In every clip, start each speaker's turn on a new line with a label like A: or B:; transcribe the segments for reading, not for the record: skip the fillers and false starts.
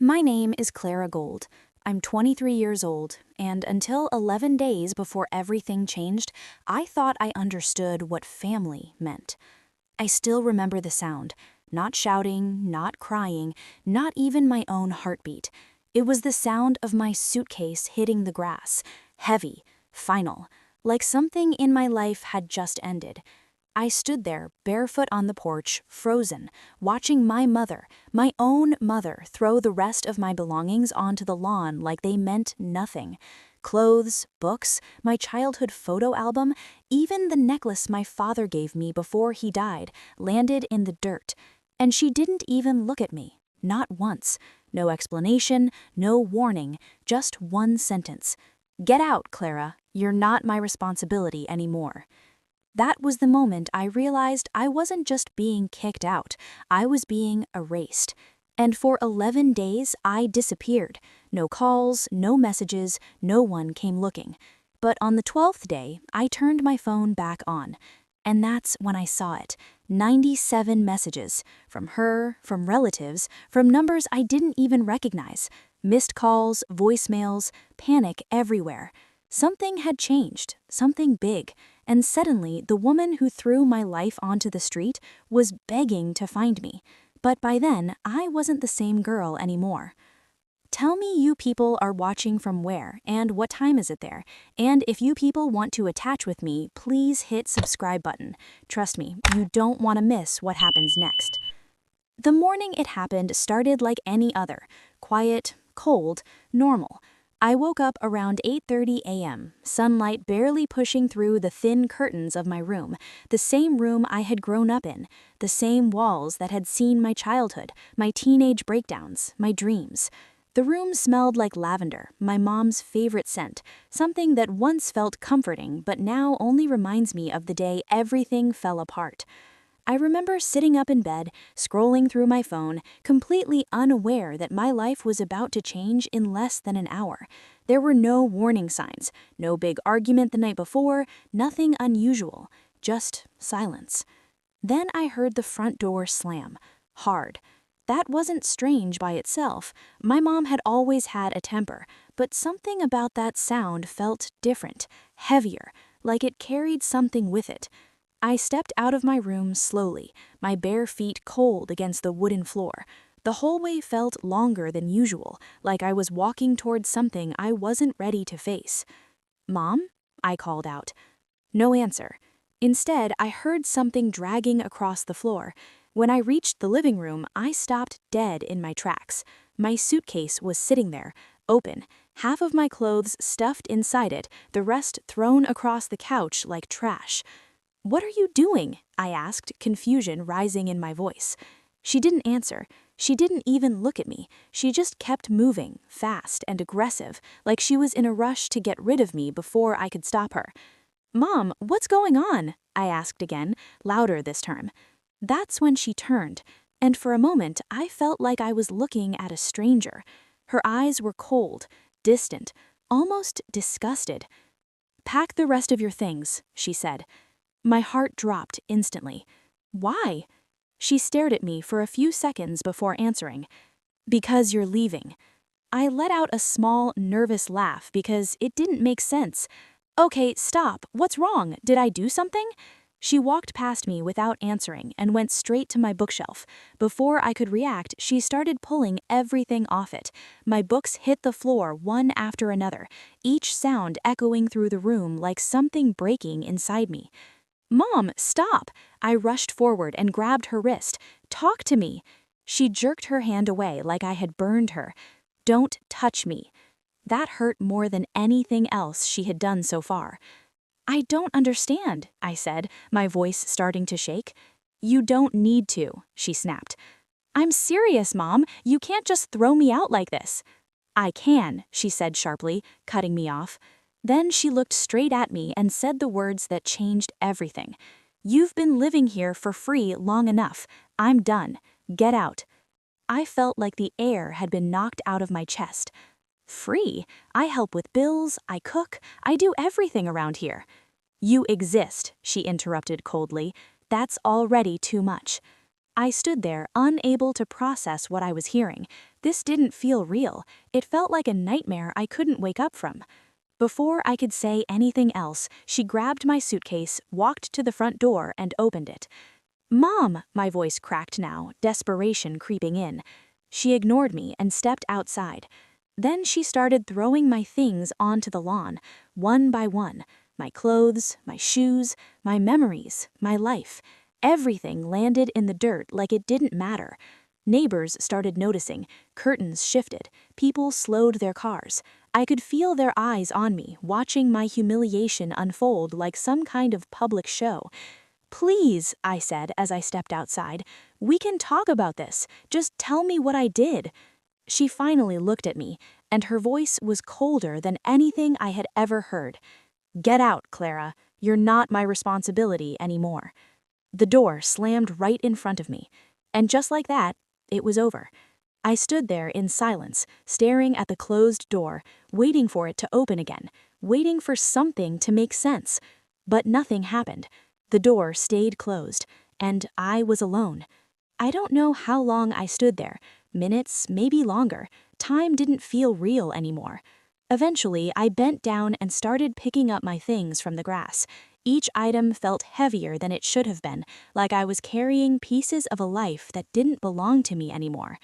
A: My name is Clara Gold. I'm 23 years old, and until 11 days before everything changed, I thought I understood what family meant. I still remember the sound, not shouting, not crying, not even my own heartbeat. It was the sound of my suitcase hitting the grass, heavy, final, like something in my life had just ended. I stood there, barefoot on the porch, frozen, watching my mother, my own mother, throw the rest of my belongings onto the lawn like they meant nothing. Clothes, books, my childhood photo album, even the necklace my father gave me before he died, landed in the dirt. And she didn't even look at me, not once. No explanation, no warning, just one sentence. "Get out, Clara. You're not my responsibility anymore." That was the moment I realized I wasn't just being kicked out, I was being erased. And for 11 days, I disappeared. No calls, no messages, no one came looking. But on the 12th day, I turned my phone back on. And that's when I saw it. 97 messages. From her, from relatives, from numbers I didn't even recognize. Missed calls, voicemails, panic everywhere. Something had changed, something big, and suddenly the woman who threw my life onto the street was begging to find me. But by then, I wasn't the same girl anymore. Tell me you people are watching from where, and what time is it there? And if you people want to attach with me, please hit subscribe button. Trust me, you don't want to miss what happens next. The morning it happened started like any other, quiet, cold, normal. I woke up around 8:30 a.m., sunlight barely pushing through the thin curtains of my room, the same room I had grown up in, the same walls that had seen my childhood, my teenage breakdowns, my dreams. The room smelled like lavender, my mom's favorite scent, something that once felt comforting but now only reminds me of the day everything fell apart. I remember sitting up in bed, scrolling through my phone, completely unaware that my life was about to change in less than an hour. There were no warning signs, no big argument the night before, nothing unusual, just silence. Then I heard the front door slam, hard. That wasn't strange by itself. My mom had always had a temper, but something about that sound felt different, heavier, like it carried something with it. I stepped out of my room slowly, my bare feet cold against the wooden floor. The hallway felt longer than usual, like I was walking towards something I wasn't ready to face. "Mom?" I called out. No answer. Instead, I heard something dragging across the floor. When I reached the living room, I stopped dead in my tracks. My suitcase was sitting there, open, half of my clothes stuffed inside it, the rest thrown across the couch like trash. "What are you doing?" I asked, confusion rising in my voice. She didn't answer. She didn't even look at me. She just kept moving, fast and aggressive, like she was in a rush to get rid of me before I could stop her. "Mom, what's going on?" I asked again, louder this time. That's when she turned, and for a moment I felt like I was looking at a stranger. Her eyes were cold, distant, almost disgusted. "Pack the rest of your things," she said. My heart dropped instantly. "Why?" She stared at me for a few seconds before answering. "Because you're leaving." I let out a small, nervous laugh because it didn't make sense. "Okay, stop. What's wrong? Did I do something?" She walked past me without answering and went straight to my bookshelf. Before I could react, she started pulling everything off it. My books hit the floor one after another, each sound echoing through the room like something breaking inside me. "Mom, stop!" I rushed forward and grabbed her wrist. "Talk to me." She jerked her hand away like I had burned her. "Don't touch me." That hurt more than anything else she had done so far. "I don't understand," I said, my voice starting to shake. "You don't need to," she snapped. "I'm serious, Mom. You can't just throw me out like this." "I can," she said sharply, cutting me off. Then she looked straight at me and said the words that changed everything. "You've been living here for free long enough. I'm done. Get out." I felt like the air had been knocked out of my chest. "Free? I help with bills, I cook, I do everything around here." "You exist," she interrupted coldly. "That's already too much." I stood there, unable to process what I was hearing. This didn't feel real. It felt like a nightmare I couldn't wake up from. Before I could say anything else, she grabbed my suitcase, walked to the front door, and opened it. "Mom!" My voice cracked now, desperation creeping in. She ignored me and stepped outside. Then she started throwing my things onto the lawn, one by one. My clothes, my shoes, my memories, my life. Everything landed in the dirt like it didn't matter. Neighbors started noticing, curtains shifted, people slowed their cars. I could feel their eyes on me, watching my humiliation unfold like some kind of public show. "Please," I said as I stepped outside, "we can talk about this. Just tell me what I did." She finally looked at me, and her voice was colder than anything I had ever heard. "Get out, Clara. You're not my responsibility anymore." The door slammed right in front of me, and just like that, it was over. I stood there in silence, staring at the closed door, waiting for it to open again, waiting for something to make sense. But nothing happened. The door stayed closed, and I was alone. I don't know how long I stood there, minutes, maybe longer. Time didn't feel real anymore. Eventually, I bent down and started picking up my things from the grass. Each item felt heavier than it should have been, like I was carrying pieces of a life that didn't belong to me anymore.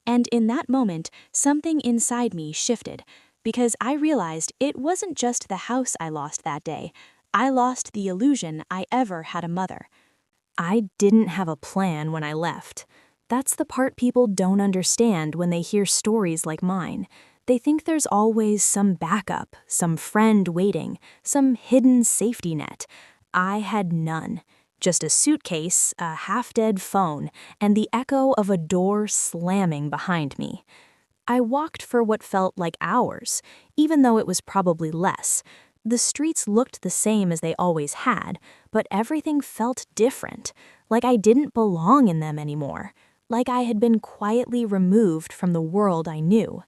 A: And in that moment, something inside me shifted, because I realized it wasn't just the house I lost that day. I lost the illusion I ever had a mother. I didn't have a plan when I left. That's the part people don't understand when they hear stories like mine. They think there's always some backup, some friend waiting, some hidden safety net. I had none. Just a suitcase, a half-dead phone, and the echo of a door slamming behind me. I walked for what felt like hours, even though it was probably less. The streets looked the same as they always had, but everything felt different, like I didn't belong in them anymore, like I had been quietly removed from the world I knew.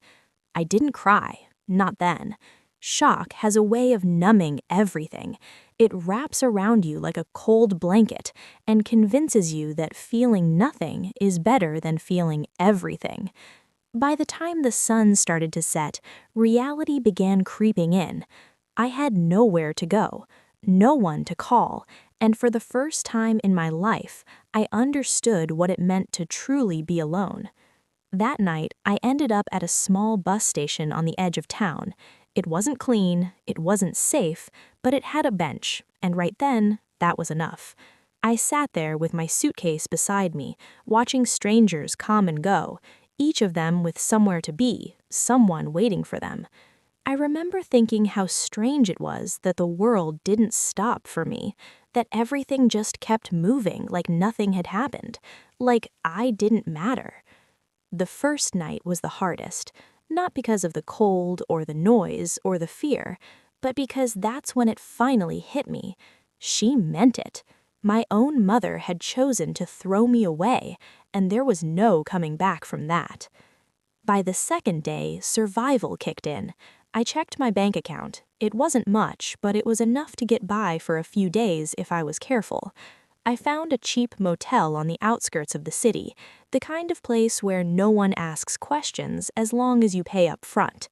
A: I didn't cry, not then. Shock has a way of numbing everything. It wraps around you like a cold blanket and convinces you that feeling nothing is better than feeling everything. By the time the sun started to set, reality began creeping in. I had nowhere to go, no one to call, and for the first time in my life, I understood what it meant to truly be alone. That night, I ended up at a small bus station on the edge of town. It wasn't clean, it wasn't safe, but it had a bench, and right then, that was enough. I sat there with my suitcase beside me, watching strangers come and go, each of them with somewhere to be, someone waiting for them. I remember thinking how strange it was that the world didn't stop for me, that everything just kept moving like nothing had happened, like I didn't matter. The first night was the hardest, not because of the cold or the noise or the fear, but because that's when it finally hit me. She meant it. My own mother had chosen to throw me away, and there was no coming back from that. By the second day, survival kicked in. I checked my bank account. It wasn't much, but it was enough to get by for a few days if I was careful. I found a cheap motel on the outskirts of the city, the kind of place where no one asks questions as long as you pay up front.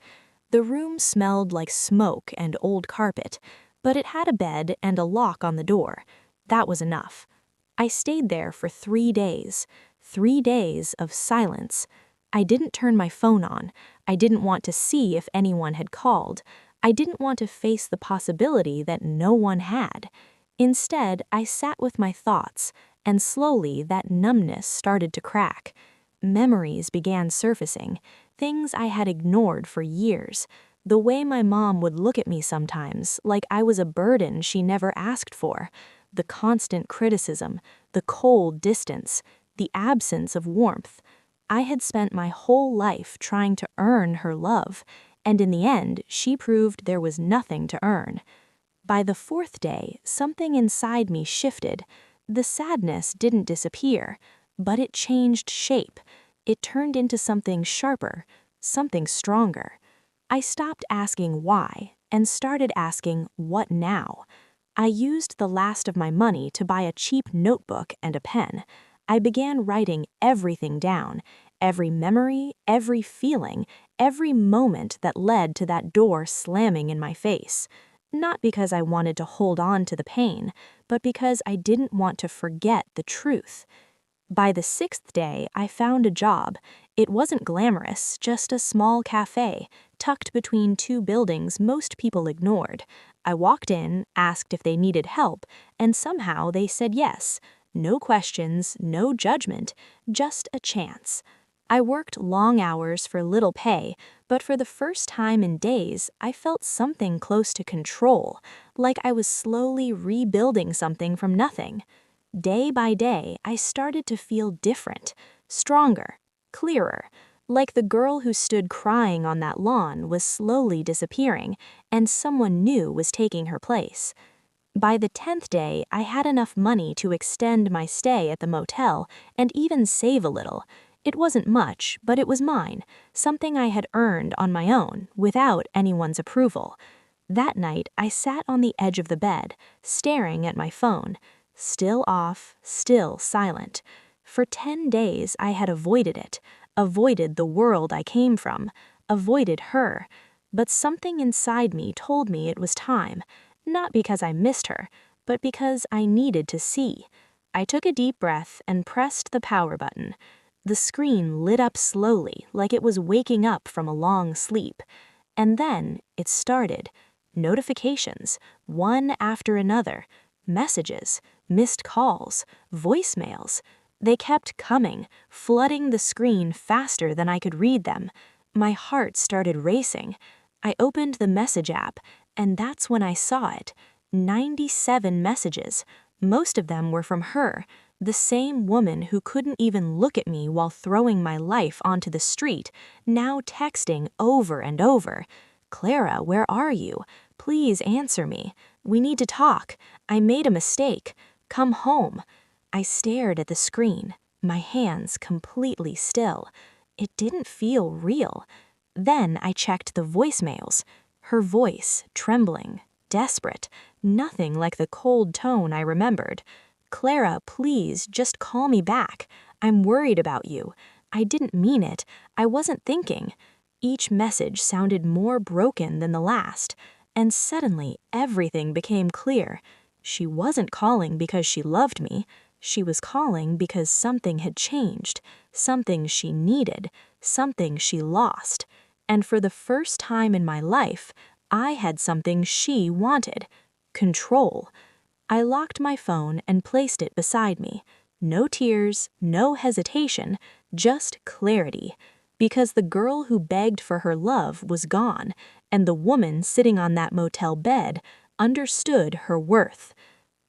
A: The room smelled like smoke and old carpet, but it had a bed and a lock on the door. That was enough. I stayed there for 3 days. 3 days of silence. I didn't turn my phone on. I didn't want to see if anyone had called. I didn't want to face the possibility that no one had. Instead, I sat with my thoughts, and slowly that numbness started to crack. Memories began surfacing, things I had ignored for years. The way my mom would look at me sometimes, like I was a burden she never asked for. The constant criticism, the cold distance, the absence of warmth. I had spent my whole life trying to earn her love, and in the end, she proved there was nothing to earn. By the 4th day, something inside me shifted. The sadness didn't disappear, but it changed shape. It turned into something sharper, something stronger. I stopped asking why and started asking what now. I used the last of my money to buy a cheap notebook and a pen. I began writing everything down, every memory, every feeling, every moment that led to that door slamming in my face. Not because I wanted to hold on to the pain, but because I didn't want to forget the truth. By the 6th day, I found a job. It wasn't glamorous, just a small cafe, tucked between two buildings most people ignored. I walked in, asked if they needed help, and somehow they said yes. No questions, no judgment, just a chance. I worked long hours for little pay, but for the first time in days, I felt something close to control, like I was slowly rebuilding something from nothing. Day by day, I started to feel different, stronger, clearer, like the girl who stood crying on that lawn was slowly disappearing, and someone new was taking her place. By the 10th day, I had enough money to extend my stay at the motel and even save a little. It wasn't much, but it was mine, something I had earned on my own, without anyone's approval. That night, I sat on the edge of the bed, staring at my phone. Still off, still silent. For 10 days I had avoided it, avoided the world I came from, avoided her. But something inside me told me it was time, not because I missed her, but because I needed to see. I took a deep breath and pressed the power button. The screen lit up slowly, like it was waking up from a long sleep. And then it started. Notifications, one after another. Messages, missed calls, voicemails. They kept coming, flooding the screen faster than I could read them. My heart started racing. I opened the message app, and that's when I saw it. 97 messages. Most of them were from her, the same woman who couldn't even look at me while throwing my life onto the street, now texting over and over. "Clara, where are you? Please answer me. We need to talk. I made a mistake. Come home." I stared at the screen, my hands completely still. It didn't feel real. Then I checked the voicemails. Her voice, trembling, desperate, nothing like the cold tone I remembered. "Clara, please, just call me back. I'm worried about you. I didn't mean it. I wasn't thinking." Each message sounded more broken than the last, and suddenly everything became clear. She wasn't calling because she loved me. She was calling because something had changed, something she needed, something she lost. And for the first time in my life, I had something she wanted: control. I locked my phone and placed it beside me. No tears, no hesitation, just clarity. Because the girl who begged for her love was gone, and the woman sitting on that motel bed understood her worth.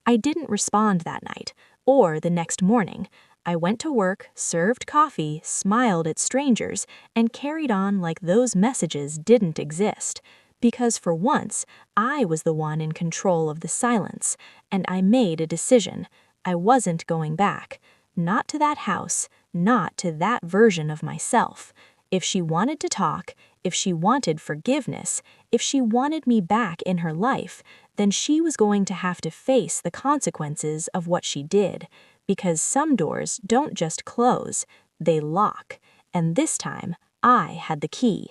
A: I didn't respond that night, or the next morning. I went to work, served coffee, smiled at strangers, and carried on like those messages didn't exist. Because for once, I was the one in control of the silence, and I made a decision. I wasn't going back. Not to that house, not to that version of myself. If she wanted to talk, if she wanted forgiveness, if she wanted me back in her life, then she was going to have to face the consequences of what she did. Because some doors don't just close, they lock. And this time, I had the key.